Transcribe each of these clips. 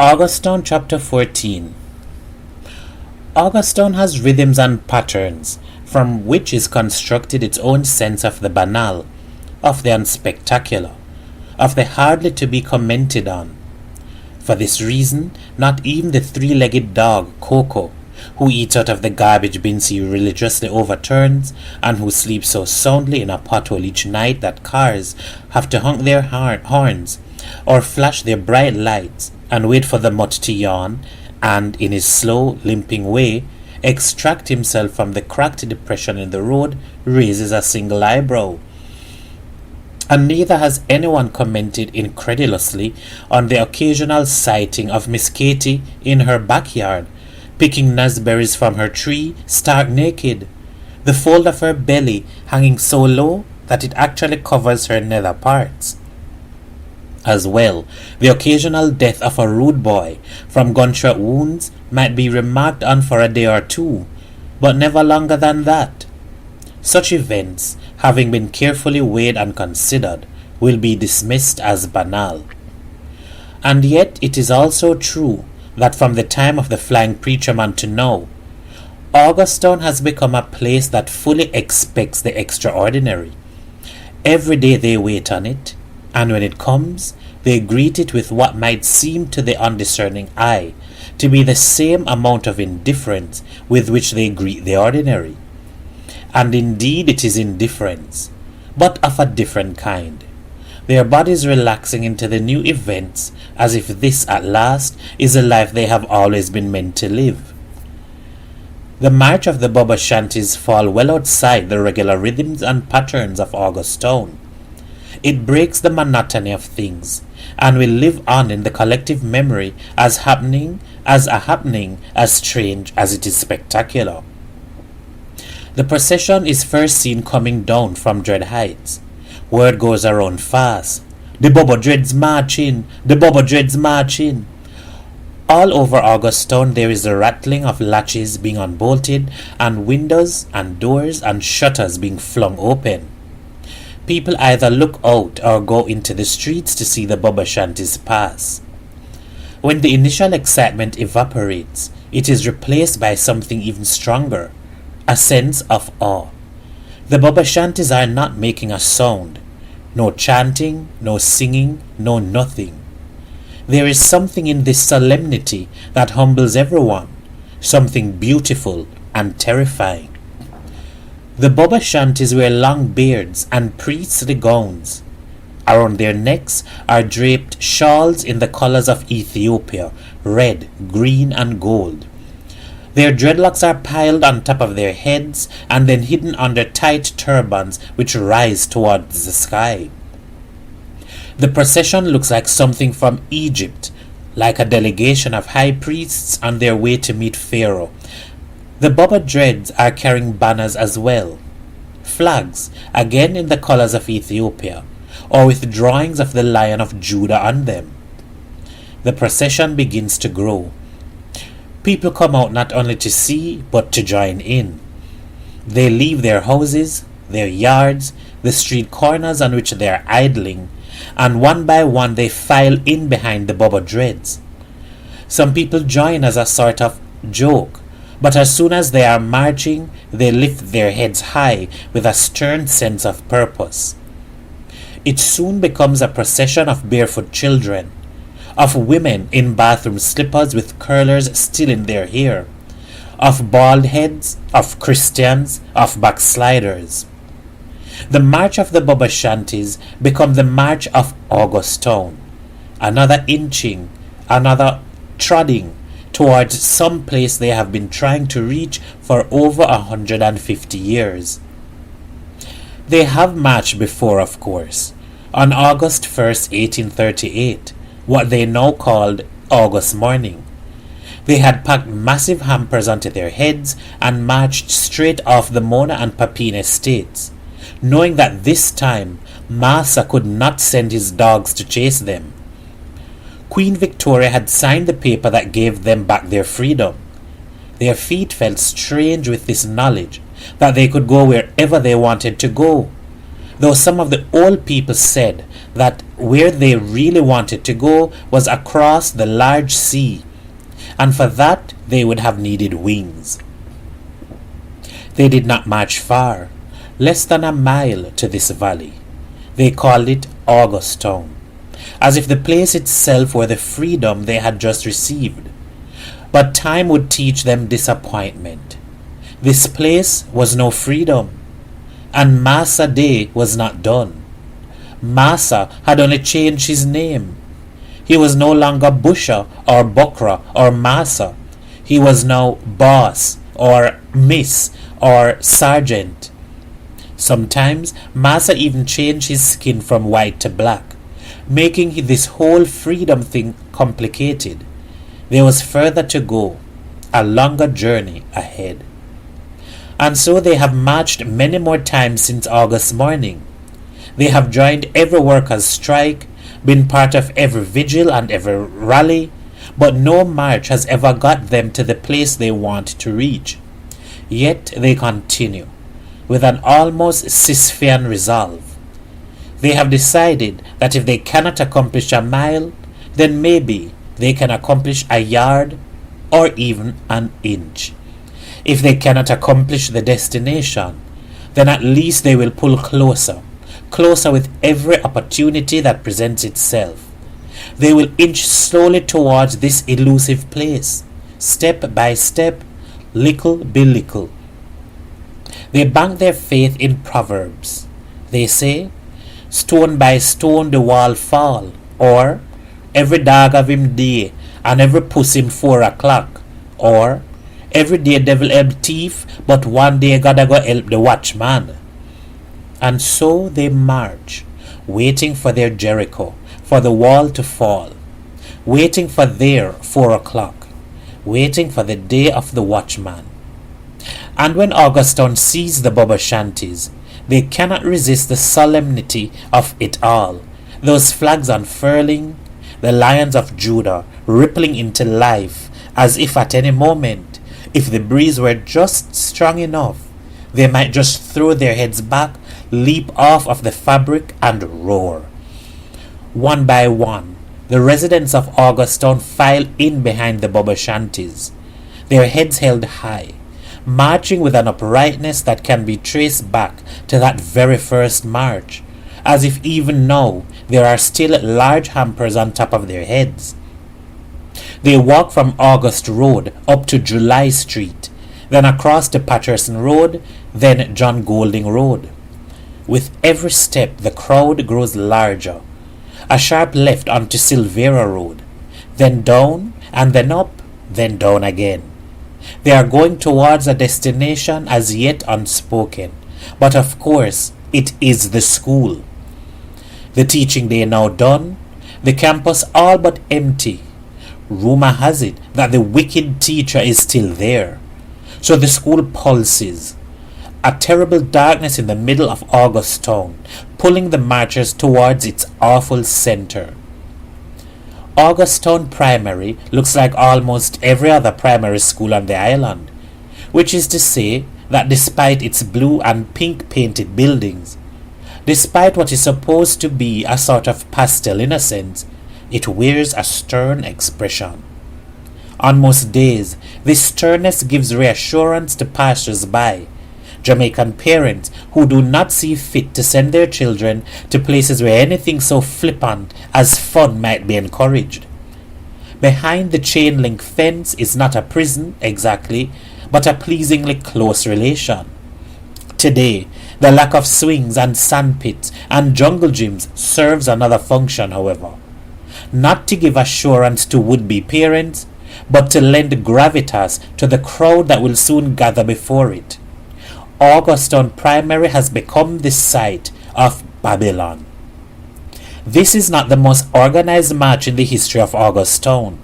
Augustine chapter 14. Augustine has rhythms and patterns from which is constructed its own sense of the banal, of the unspectacular, of the hardly to be commented on. For this reason, not even the three-legged dog, Coco, who eats out of the garbage bins he religiously overturns, and who sleeps so soundly in a pothole each night that cars have to honk their horns, or flash their bright lights, and wait for the mutt to yawn, and, in his slow, limping way, extract himself from the cracked depression in the road, raises a single eyebrow. And neither has anyone commented incredulously on the occasional sighting of Miss Katy in her backyard, picking raspberries from her tree, stark naked, the fold of her belly hanging so low that it actually covers her nether parts. As well, the occasional death of a rude boy from gunshot wounds might be remarked on for a day or two, but never longer than that. Such events, having been carefully weighed and considered, will be dismissed as banal. And yet it is also true that from the time of the flying preacher man to now, Augustine has become a place that fully expects the extraordinary. Every day they wait on it, and when it comes, they greet it with what might seem to the undiscerning eye to be the same amount of indifference with which they greet the ordinary. And indeed it is indifference, but of a different kind, their bodies relaxing into the new events as if this at last is the life they have always been meant to live. The march of the Baba Shanties fall well outside the regular rhythms and patterns of Augustine. It breaks the monotony of things, and will live on in the collective memory as a happening as strange as it is spectacular. The procession is first seen coming down from Dread Heights. Word goes around fast. The Baba Dread's marching! The Baba Dread's marching! All over Augustine there is the rattling of latches being unbolted, and windows and doors and shutters being flung open. People either look out or go into the streets to see the Baba Shanties pass. When the initial excitement evaporates, it is replaced by something even stronger, a sense of awe. The Baba Shanties are not making a sound, no chanting, no singing, no nothing. There is something in this solemnity that humbles everyone, something beautiful and terrifying. The Baba Shanties wear long beards and priestly gowns. Around their necks are draped shawls in the colors of Ethiopia, red, green, and gold. Their dreadlocks are piled on top of their heads and then hidden under tight turbans which rise towards the sky. The procession looks like something from Egypt, like a delegation of high priests on their way to meet Pharaoh. The Baba Dreads are carrying banners as well, flags, again in the colors of Ethiopia, or with drawings of the Lion of Judah on them. The procession begins to grow. People come out not only to see, but to join in. They leave their houses, their yards, the street corners on which they are idling, and one by one they file in behind the Baba Dreads. Some people join as a sort of joke, but as soon as they are marching, they lift their heads high with a stern sense of purpose. It soon becomes a procession of barefoot children, of women in bathroom slippers with curlers still in their hair, of bald heads, of Christians, of backsliders. The march of the Baba Shanties becomes the march of Augustine, another inching, another trodding towards some place they have been trying to reach for over 150 years. They have marched before, of course, on August 1st, 1838, what they now called August morning. They had packed massive hampers onto their heads and marched straight off the Mona and Papine estates, knowing that this time Massa could not send his dogs to chase them. Queen Victoria had signed the paper that gave them back their freedom. Their feet felt strange with this knowledge that they could go wherever they wanted to go. though some of the old people said that where they really wanted to go was across the large sea, and for that they would have needed wings. They did not march far, less than a mile to this valley. They called it Augustown, as if the place itself were the freedom they had just received. But time would teach them disappointment. This place was no freedom, and Massa Day was not done. Massa had only changed his name. He was no longer Busher or Bokra or Massa. He was now Boss or Miss or Sergeant. Sometimes Massa even changed his skin from white to black, making this whole freedom thing complicated. There was further to go, a longer journey ahead. And so they have marched many more times since August morning. They have joined every workers' strike, been part of every vigil and every rally, but no march has ever got them to the place they want to reach. Yet they continue, with an almost Sisyphean resolve. They have decided that if they cannot accomplish a mile, then maybe they can accomplish a yard or even an inch. If they cannot accomplish the destination, then at least they will pull closer with every opportunity that presents itself. They will inch slowly towards this elusive place, step by step, little by little. They bank their faith in Proverbs. They say, "Stone by stone the wall fall," or "Every dog of him day, and every puss him 4 o'clock," or "Every day devil help thief, but one day gotta go help the watchman." And so they march, waiting for their Jericho, for the wall to fall, waiting for their 4 o'clock, waiting for the day of the watchman. And when Augustown sees the Baba Shanties, they cannot resist the solemnity of it all, those flags unfurling, the lions of Judah rippling into life, as if at any moment, if the breeze were just strong enough, they might just throw their heads back, leap off of the fabric, and roar. One by one, the residents of Augustown file in behind the Baba Shanties, their heads held high, marching with an uprightness that can be traced back to that very first march, as if even now there are still large hampers on top of their heads. They walk from August Road up to July Street, then across to Patterson Road, then John Golding Road. With every step the crowd grows larger. A sharp left onto Silvera Road, then down and then up, then down again. They are going towards a destination as yet unspoken, but of course it is the school. The teaching day now done, the campus all but empty. Rumor has it that the wicked teacher is still there. So the school pulses, a terrible darkness in the middle of Augustown, pulling the marchers towards its awful center. Augustown Primary looks like almost every other primary school on the island, which is to say that despite its blue and pink painted buildings, despite what is supposed to be a sort of pastel innocence, it wears a stern expression. On most days, this sternness gives reassurance to passers-by, Jamaican parents who do not see fit to send their children to places where anything so flippant as fun might be encouraged. Behind the chain-link fence is not a prison exactly, but a pleasingly close relation. Today, the lack of swings and sandpits and jungle gyms serves another function, however. Not to give assurance to would-be parents, but to lend gravitas to the crowd that will soon gather before it. Augustown Primary has become the site of Babylon. This is not the most organized march in the history of Augustown.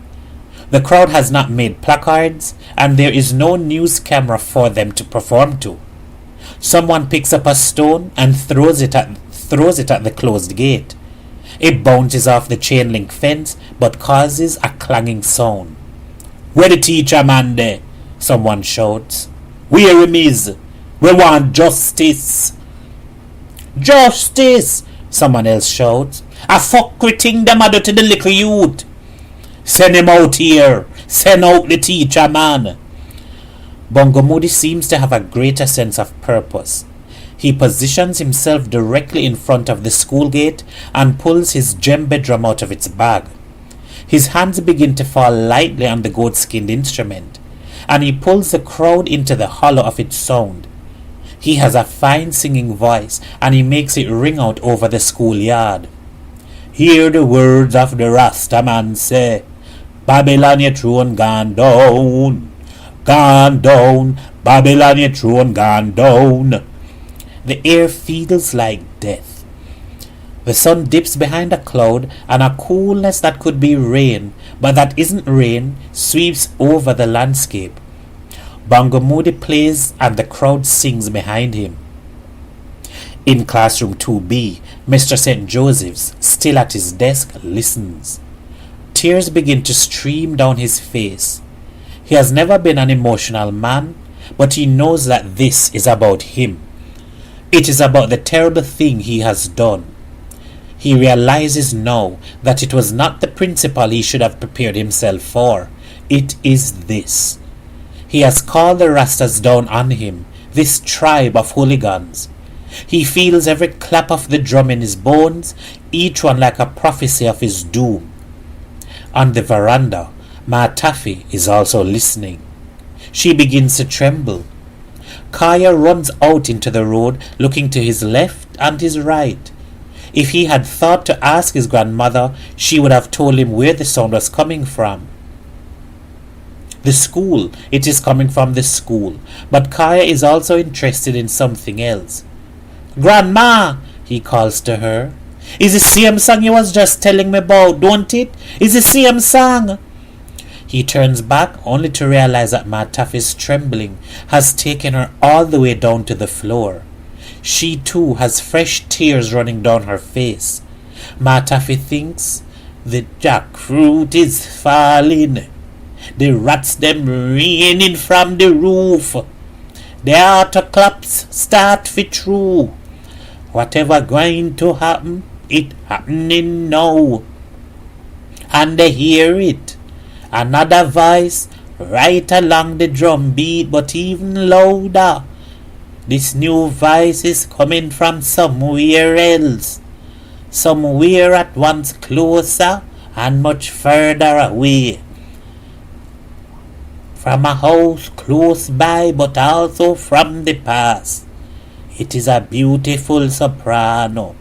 The crowd has not made placards, and there is no news camera for them to perform to. Someone picks up a stone and throws it at the closed gate. It bounces off the chain link fence, but causes a clanging sound. "Where the teacher man there?" someone shouts. "Where him is? We want justice." Justice! Someone else shouts. A fuckery thing them a do to the little youth. Send him out here. Send out the teacher, man. Bongo Moody seems to have a greater sense of purpose. He positions himself directly in front of the school gate and pulls his djembe drum out of its bag. His hands begin to fall lightly on the goat-skinned instrument, and he pulls the crowd into the hollow of its sound. He has a fine singing voice, and he makes it ring out over the schoolyard. Hear the words of the Rasta man say, Babylon your throne gone down, Babylon your throne gone down. The air feels like death. The sun dips behind a cloud, and a coolness that could be rain, but that isn't rain, sweeps over the landscape. Bongo Moody plays and the crowd sings behind him. In classroom 2B, Mr. St. Joseph's, still at his desk, listens. Tears begin to stream down his face. He has never been an emotional man, but he knows that this is about him. It is about the terrible thing he has done. He realizes now that it was not the principal he should have prepared himself for. It is this. He has called the Rastas down on him, this tribe of hooligans. He feels every clap of the drum in his bones, each one like a prophecy of his doom. On the veranda, Ma Taffy is also listening. She begins to tremble. Kaya runs out into the road, looking to his left and his right. If he had thought to ask his grandmother, she would have told him where the sound was coming from. The school. It is coming from the school. But Kaya is also interested in something else. Grandma, he calls to her. Is the same song you was just telling me about, don't it? Is the same song? He turns back only to realize that Ma Taffy's trembling has taken her all the way down to the floor. She too has fresh tears running down her face. Ma Taffy thinks, the jackfruit is falling. The rats them raining from the roof. The autoclaps start fi true. Whatever going to happen, it happening now. And they hear it. Another voice right along the drum beat, but even louder. This new voice is coming from somewhere else. Somewhere at once closer and much further away. From a house close by, but also from the past. It is a beautiful soprano,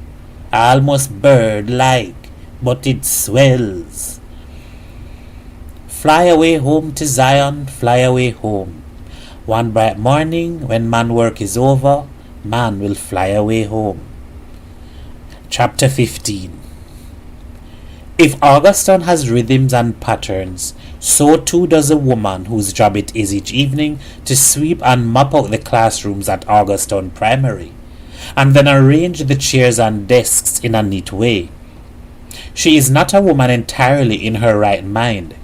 almost bird-like, but it swells. Fly away home to Zion, fly away home. One bright morning, when man work is over, man will fly away home. Chapter 15. If Auguston has rhythms and patterns, so too does a woman whose job it is each evening to sweep and mop out the classrooms at Auguston Primary, and then arrange the chairs and desks in a neat way. She is not a woman entirely in her right mind.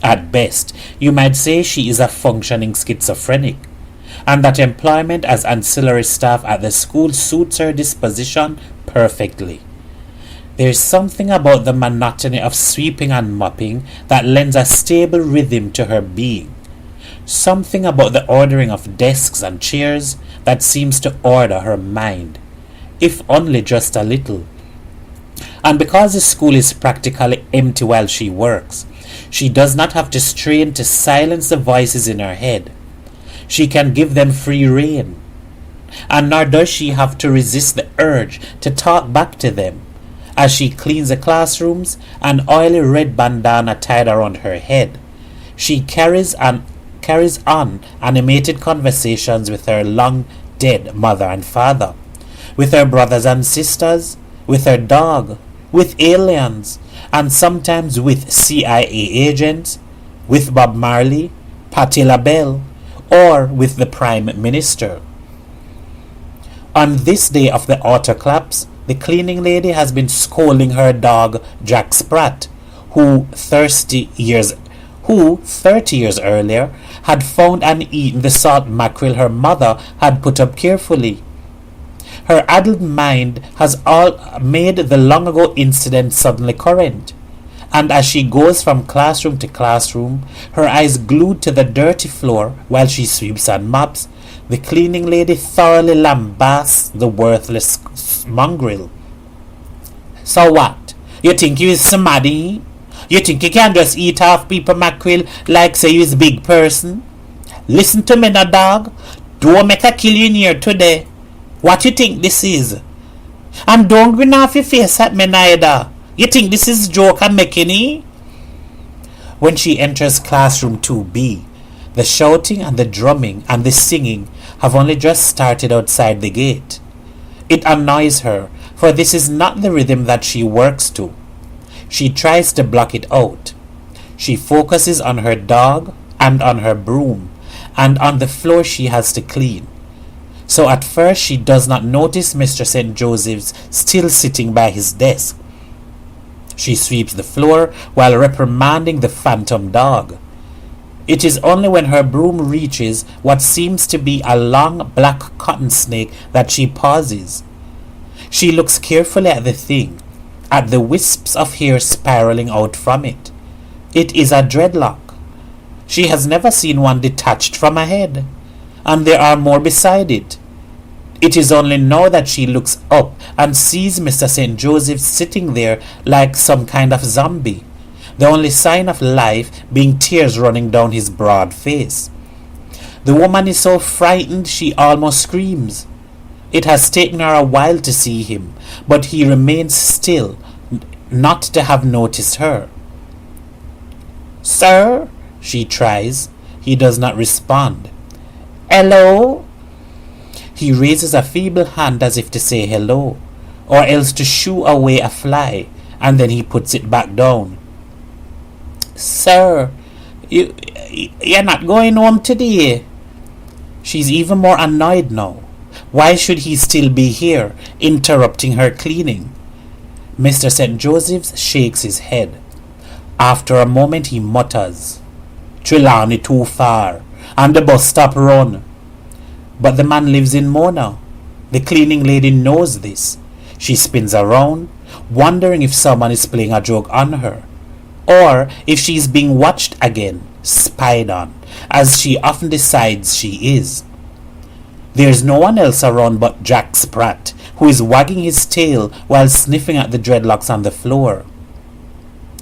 At best, you might say she is a functioning schizophrenic, and that employment as ancillary staff at the school suits her disposition perfectly. There is something about the monotony of sweeping and mopping that lends a stable rhythm to her being. Something about the ordering of desks and chairs that seems to order her mind, if only just a little. And because the school is practically empty while she works, she does not have to strain to silence the voices in her head. She can give them free rein. And nor does she have to resist the urge to talk back to them, as she cleans the classrooms, an oily red bandana tied around her head. She carries on animated conversations with her long-dead mother and father, with her brothers and sisters, with her dog, with aliens, and sometimes with CIA agents, with Bob Marley, Patti LaBelle, or with the Prime Minister. On this day of the autoclaps, the cleaning lady has been scolding her dog Jack Sprat, who 30 years earlier had found and eaten the salt mackerel her mother had put up carefully. Her adult mind has all made the long ago incident suddenly current, and as she goes from classroom to classroom, her eyes glued to the dirty floor while she sweeps and mops, the cleaning lady thoroughly lambasts the worthless mongrel. So what? You think you is somebody? You think you can just eat off people mackerel like say you is a big person? Listen to me now, dog. Don't make a kill you in here today. What you think this is? And don't grin off your face at me neither. You think this is joke I'm making, eh? When she enters classroom 2B, the shouting and the drumming and the singing have only just started outside the gate. It annoys her, for this is not the rhythm that she works to. She tries to block it out. She focuses on her dog and on her broom and on the floor she has to clean. So at first she does not notice Mr. St. Joseph's still sitting by his desk. She sweeps the floor while reprimanding the phantom dog. It is only when her broom reaches what seems to be a long black cotton snake that she pauses. She looks carefully at the thing, at the wisps of hair spiraling out from it. It is a dreadlock. She has never seen one detached from a head, and there are more beside it. It is only now that she looks up and sees Mr. St. Joseph sitting there like some kind of zombie, the only sign of life being tears running down his broad face. The woman is so frightened she almost screams. It has taken her a while to see him, but he remains still, not to have noticed her. "Sir?" she tries. He does not respond. "Hello?" He raises a feeble hand as if to say hello, or else to shoo away a fly, and then he puts it back down. "Sir, you're not going home today?" She's even more annoyed now. Why should he still be here, interrupting her cleaning? Mr. St. Joseph's shakes his head. After a moment he mutters, "Trelawney too far, and the bus stop run." But the man lives in Mona. The cleaning lady knows this. She spins around, wondering if someone is playing a joke on her, or if she is being watched again, spied on, as she often decides she is. There's no one else around but Jack Spratt, who is wagging his tail while sniffing at the dreadlocks on the floor.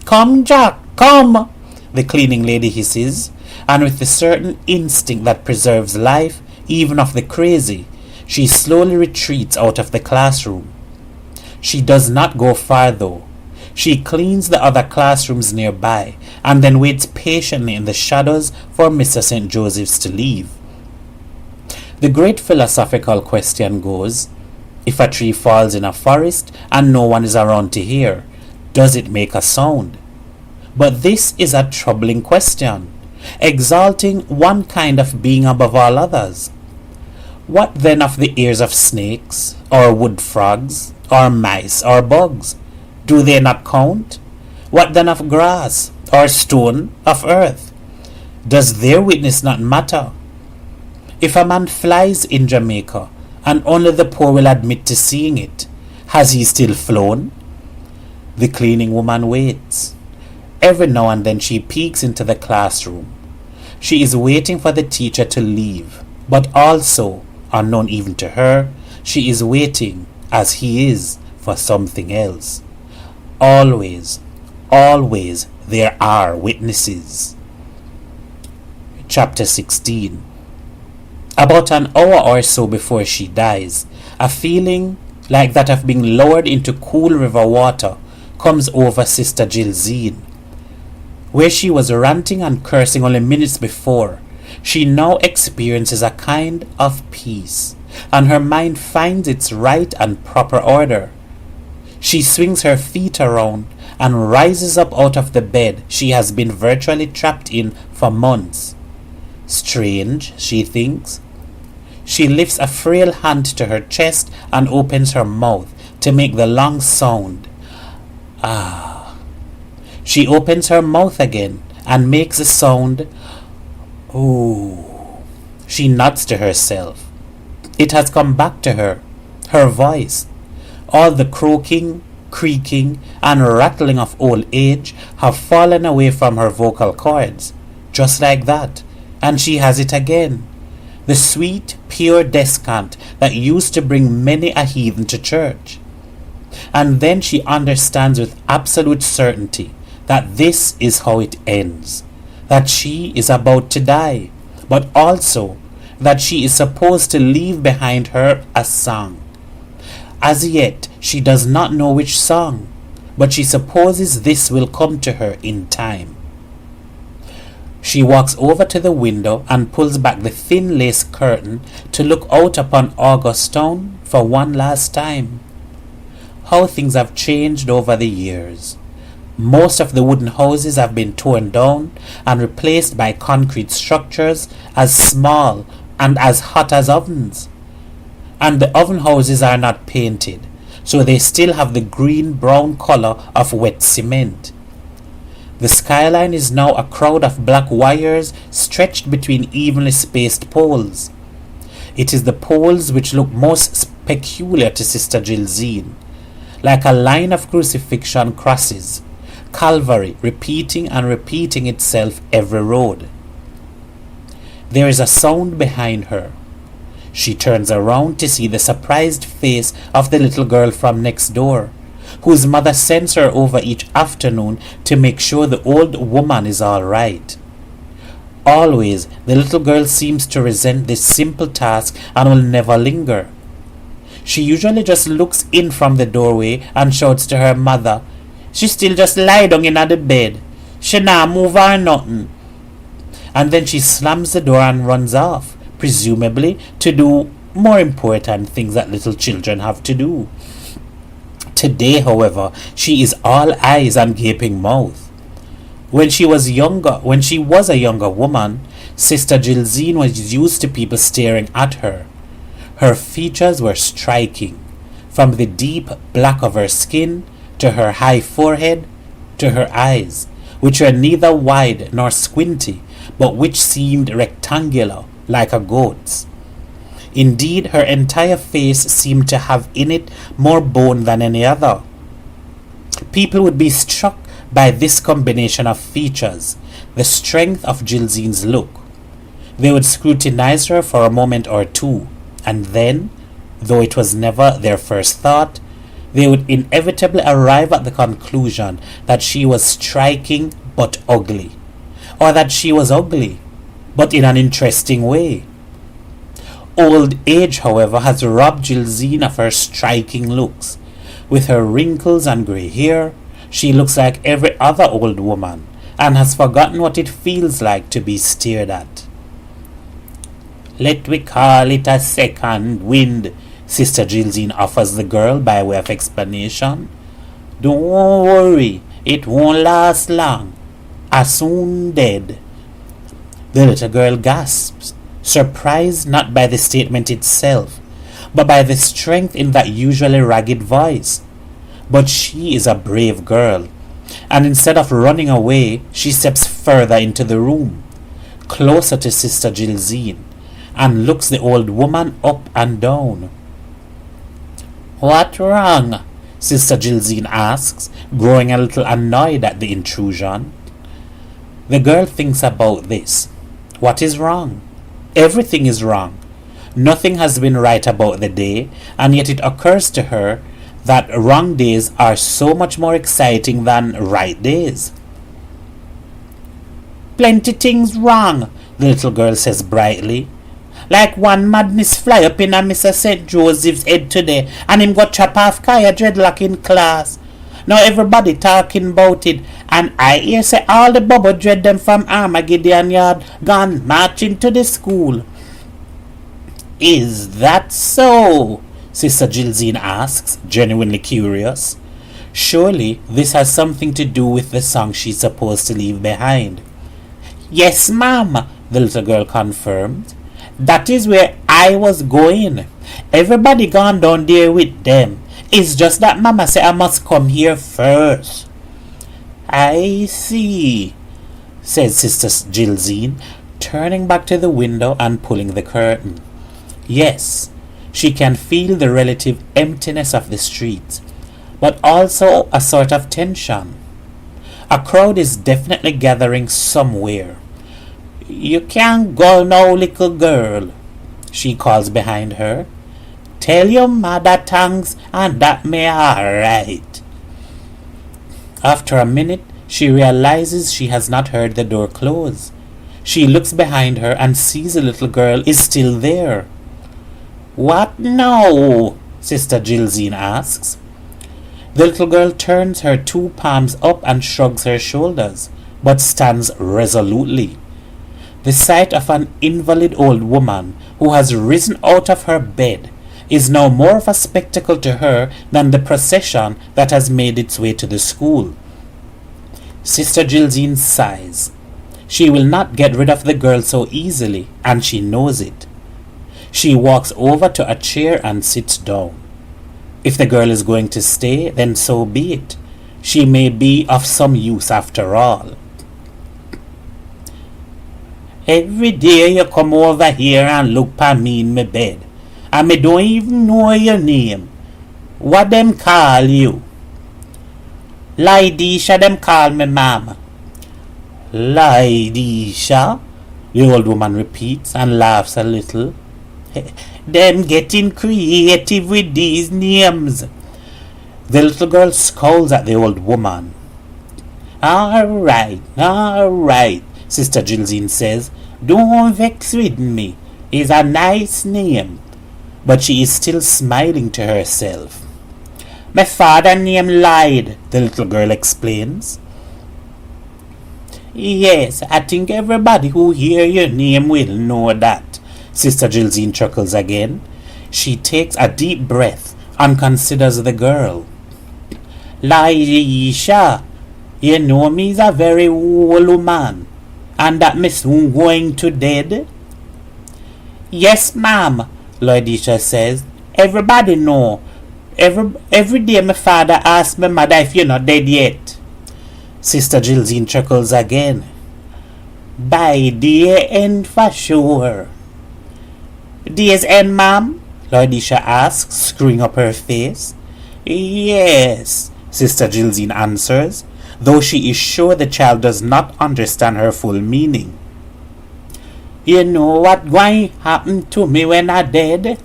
"Come, Jack, come!" the cleaning lady hisses, and with the certain instinct that preserves life, even of the crazy, she slowly retreats out of the classroom. She does not go far though. She cleans the other classrooms nearby and then waits patiently in the shadows for Mr. St. Joseph's to leave. The great philosophical question goes, if a tree falls in a forest and no one is around to hear, does it make a sound? But this is a troubling question, exalting one kind of being above all others. What then of the ears of snakes, or wood frogs, or mice, or bugs? Do they not count? What then of grass, or stone, of earth? Does their witness not matter? If a man flies in Jamaica, and only the poor will admit to seeing it, has he still flown? The cleaning woman waits. Every now and then she peeks into the classroom. She is waiting for the teacher to leave, but also, unknown even to her, she is waiting, as he is, for something else. Always, always there are witnesses. Chapter 16. About an hour or so before she dies, a feeling like that of being lowered into cool river water comes over Sister Gilzine. Where she was ranting and cursing only minutes before, she now experiences a kind of peace, and her mind finds its right and proper order. She swings her feet around and rises up out of the bed she has been virtually trapped in for months. Strange, she thinks. She lifts a frail hand to her chest and opens her mouth to make the long sound. Ah. She opens her mouth again and makes the sound. Ooh. She nods to herself. It has come back to her. Her voice, all the croaking, creaking, and rattling of old age have fallen away from her vocal cords, just like that, and she has it again. The sweet, pure descant that used to bring many a heathen to church. And then she understands with absolute certainty that this is how it ends, that she is about to die, but also that she is supposed to leave behind her a song. As yet, she does not know which song, but she supposes this will come to her in time. She walks over to the window and pulls back the thin lace curtain to look out upon Augusttown for one last time. How things have changed over the years. Most of the wooden houses have been torn down and replaced by concrete structures as small and as hot as ovens. And the oven houses are not painted, so they still have the green-brown color of wet cement. The skyline is now a crowd of black wires stretched between evenly spaced poles. It is the poles which look most peculiar to Sister Gilzine, like a line of crucifixion crosses, Calvary repeating and repeating itself every road. There is a sound behind her. She turns around to see the surprised face of the little girl from next door, whose mother sends her over each afternoon to make sure the old woman is all right. Always, the little girl seems to resent this simple task and will never linger. She usually just looks in from the doorway and shouts to her mother, "She still just lie down in the bed. She nah move or nothing." And then she slams the door and runs off, presumably to do more important things that little children have to do. Today, however, she is all eyes and gaping mouth. When she was a younger woman, Sister Gilzine was used to people staring at her. Her features were striking, from the deep black of her skin to her high forehead to her eyes, which were neither wide nor squinty, but which seemed rectangular like a goat's. Indeed, her entire face seemed to have in it more bone than any other. People would be struck by this combination of features, the strength of Gilzine's look. They would scrutinize her for a moment or two, and then, though it was never their first thought, they would inevitably arrive at the conclusion that she was striking but ugly, or that she was ugly, but in an interesting way. Old age, however, has robbed Gilzine of her striking looks. With her wrinkles and grey hair, she looks like every other old woman, and has forgotten what it feels like to be stared at. "Let we call it a second wind," Sister Gilzine offers the girl by way of explanation. "Don't worry, it won't last long. I soon dead." The little girl gasps, surprised not by the statement itself, but by the strength in that usually ragged voice. But she is a brave girl, and instead of running away, she steps further into the room, closer to Sister Gilzine, and looks the old woman up and down. "What wrong?" Sister Gilzine asks, growing a little annoyed at the intrusion. The girl thinks about this. What is wrong? Everything is wrong. Nothing has been right about the day, and yet it occurs to her that wrong days are so much more exciting than right days. "Plenty things wrong," the little girl says brightly. "Like one madness fly up in a Mr. St. Joseph's head today, and him got chop off Kaya dreadlock in class. Now everybody talking about it, and I hear say all the bubble dread them from Armageddon Yard gone marching to the school." "Is that so?" Sister Gilzine asks, genuinely curious. Surely this has something to do with the song she's supposed to leave behind. "Yes, ma'am," the little girl confirmed. "That is where I was going. Everybody gone down there with them. It's just that Mama said I must come here first." "I see," said Sister Gilzine, turning back to the window and pulling the curtain. Yes, She can feel the relative emptiness of the streets, but also a sort of tension. A crowd is definitely gathering somewhere. "You can't go now, little girl," she calls behind her. "Tell your mother thanks and that may alright." After a minute, she realizes she has not heard the door close. She looks behind her and sees the little girl is still there. "What now?" Sister Jilzine asks. The little girl turns her two palms up and shrugs her shoulders, but stands resolutely. The sight of an invalid old woman who has risen out of her bed is now more of a spectacle to her than the procession that has made its way to the school. Sister Jilzine sighs. She will not get rid of the girl so easily, and she knows it. She walks over to a chair and sits down. If the girl is going to stay, then so be it. She may be of some use after all. "Every day you come over here and look pa me in my bed, and me don't even know your name. What them call you?" "Lydisha them call me, mama." "Lydisha?" the old woman repeats and laughs a little. "Them getting creative with these names." The little girl scowls at the old woman. All right, Sister Jilzine says. "Don't vex with me. It's a nice name." But she is still smiling to herself. "My father name Lyde," the little girl explains. "Yes, I think everybody who hear your name will know that." Sister Jilzine chuckles again. She takes a deep breath and considers the girl. "Lydisha, you know me's a very old woman, and that me soon going to dead?" "Yes, ma'am," Lydisha says. "Everybody know. Every day my father asks my mother if you're not dead yet." Sister Jilzine chuckles again. "By the end for sure." "Day's end, ma'am?" Lydisha asks, screwing up her face. "Yes," Sister Jilzine answers, though she is sure the child does not understand her full meaning. "You know what going happen to me when I dead?"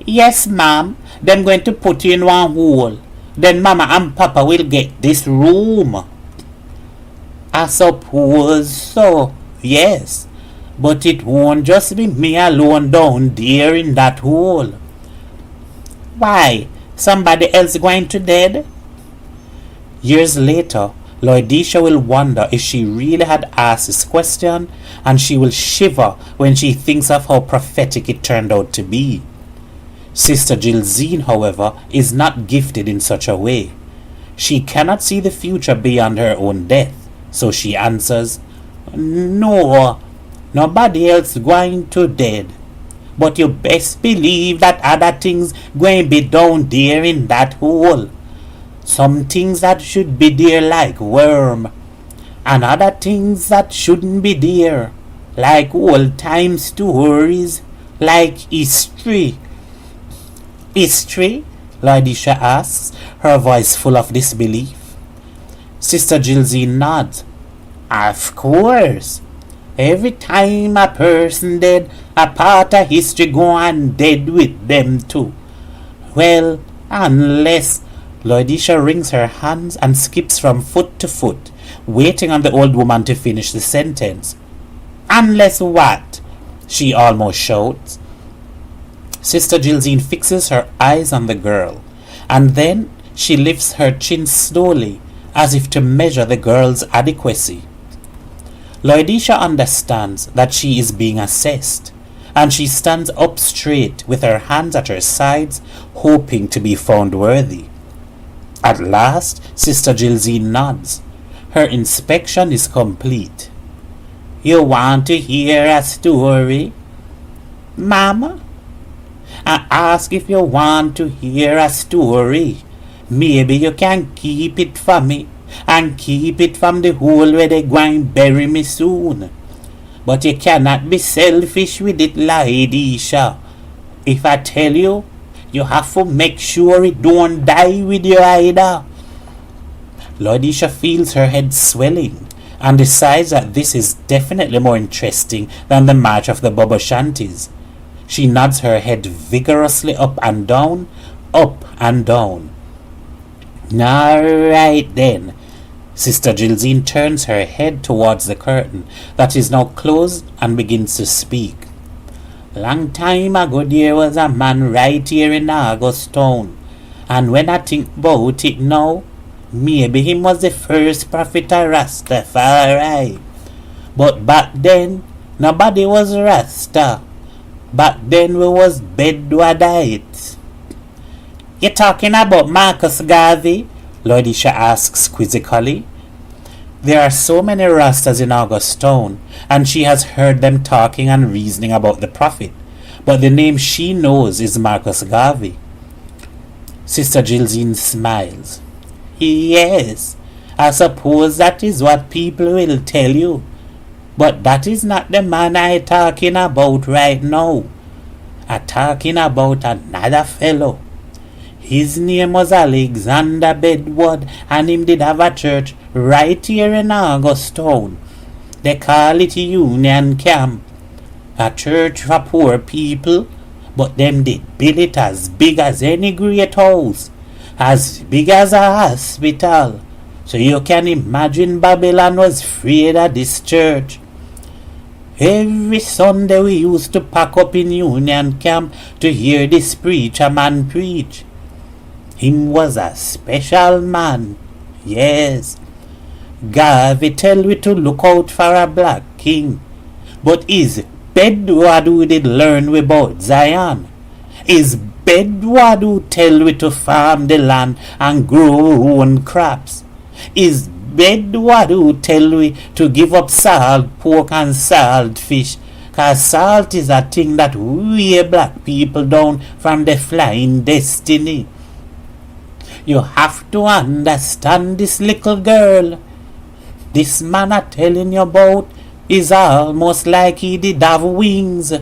"Yes, ma'am. Them going to put you in one hole. Then mama and papa will get this room." "I suppose so, yes. But it won't just be me alone down there in that hole." "Why? Somebody else going to dead?" Years later, Lydisha will wonder if she really had asked this question, and she will shiver when she thinks of how prophetic it turned out to be. Sister Jilzine, however, is not gifted in such a way. She cannot see the future beyond her own death, so she answers, "No, nobody else going to dead. But you best believe that other things going be down there in that hole. Some things that should be there like worm, and other things that shouldn't be there, like old time stories, like history." "History?" Lydisha asks, her voice full of disbelief. Sister Jilzine nods. "Of course. Every time a person dead, a part of history go on dead with them too. Well, unless..." Lydisha wrings her hands and skips from foot to foot, waiting on the old woman to finish the sentence. "Unless what?" she almost shouts. Sister Jilzine fixes her eyes on the girl, and then she lifts her chin slowly, as if to measure the girl's adequacy. Lydisha understands that she is being assessed, and she stands up straight with her hands at her sides, hoping to be found worthy. At last, Sister Jilzine nods. Her inspection is complete. "You want to hear a story?" "Mama?" "I ask if you want to hear a story. Maybe you can keep it for me, and keep it from the hole where they going bury me soon. But you cannot be selfish with it, Lydisha. If I tell you, you have to make sure it don't die with you either. Laodicea feels her head swelling and decides that this is definitely more interesting than the March of the Bobo Shanties. She nods her head vigorously up and down, up and down. Alright then. Sister Gilzine turns her head towards the curtain that is now closed and begins to speak. Long time ago there was a man right here in Augustown, and when I think about it now, maybe him was the first prophet of Rastafari. But back then, nobody was Rasta. Back then we was Bedouinites. You talking about Marcus Garvey? Laodicea asks quizzically. There are so many Rastas in Augustown, and she has heard them talking and reasoning about the prophet, but the name she knows is Marcus Garvey. Sister Gilzine smiles. Yes, I suppose that is what people will tell you, but that is not the man I talking about right now. I talking about another fellow. His name was Alexander Bedward, and him did have a church right here in Augustown. They call it Union Camp. A church for poor people, but them did build it as big as any great house, as big as a hospital. So you can imagine Babylon was afraid of this church. Every Sunday we used to pack up in Union Camp to hear this preacher man preach. Him was a special man, yes. Garvey tell we to look out for a black king, but is Bedouard who did learn we about Zion? Is Bedouard who tell we to farm the land and grow our own crops? Is Bedouard who tell we to give up salt pork and salt fish? Cause salt is a thing that we black people down from the flying destiny. You have to understand this little girl. This man I'm telling you about is almost like he did have wings.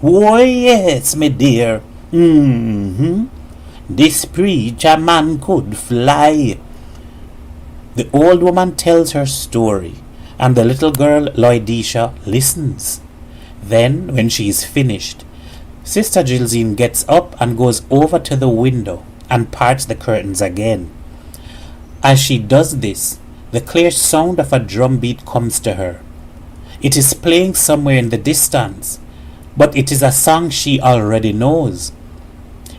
Oh yes, my dear. This preacher man could fly. The old woman tells her story, and the little girl Laodicea listens. Then, when she is finished, Sister Gilzine gets up and goes over to the window and parts the curtains again. As she does this, the clear sound of a drum beat comes to her. It is playing somewhere in the distance, but it is a song she already knows.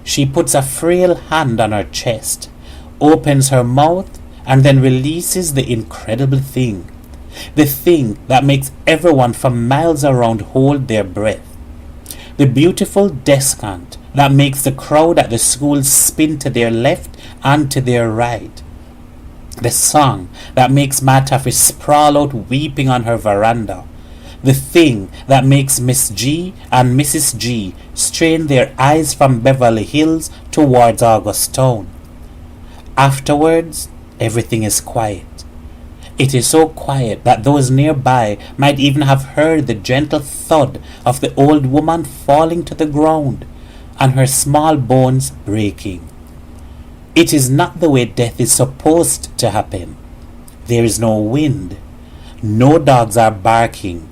She puts a frail hand on her chest, opens her mouth, and then releases the incredible thing. The thing that makes everyone for miles around hold their breath. The beautiful descant that makes the crowd at the school spin to their left and to their right. The song that makes Matafi sprawl out weeping on her veranda. The thing that makes Miss G and Mrs. G strain their eyes from Beverly Hills towards Augustown. Afterwards, everything is quiet. It is so quiet that those nearby might even have heard the gentle thud of the old woman falling to the ground and her small bones breaking. It is not the way death is supposed to happen. There is no wind. No dogs are barking.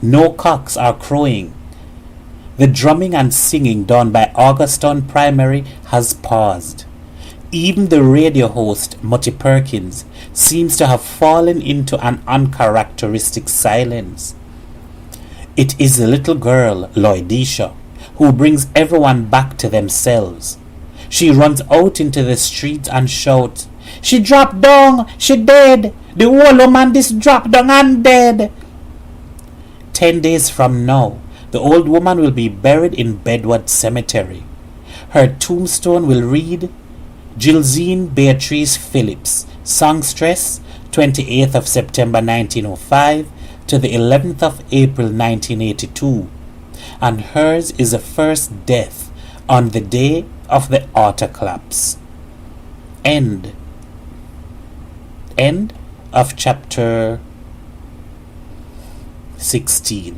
No cocks are crowing. The drumming and singing done by Augustown Primary has paused. Even the radio host, Mutty Perkins, seems to have fallen into an uncharacteristic silence. It is the little girl, Laodicea, who brings everyone back to themselves. She runs out into the streets and shouts, "She dropped down! She dead! The old woman this dropped down and dead!" 10 days from now, the old woman will be buried in Bedward Cemetery. Her tombstone will read, Gilzine Beatrice Phillips, songstress, 28th of September 1905 to the 11th of April 1982, and hers is the first death on the day of the auto collapse. End of chapter 16.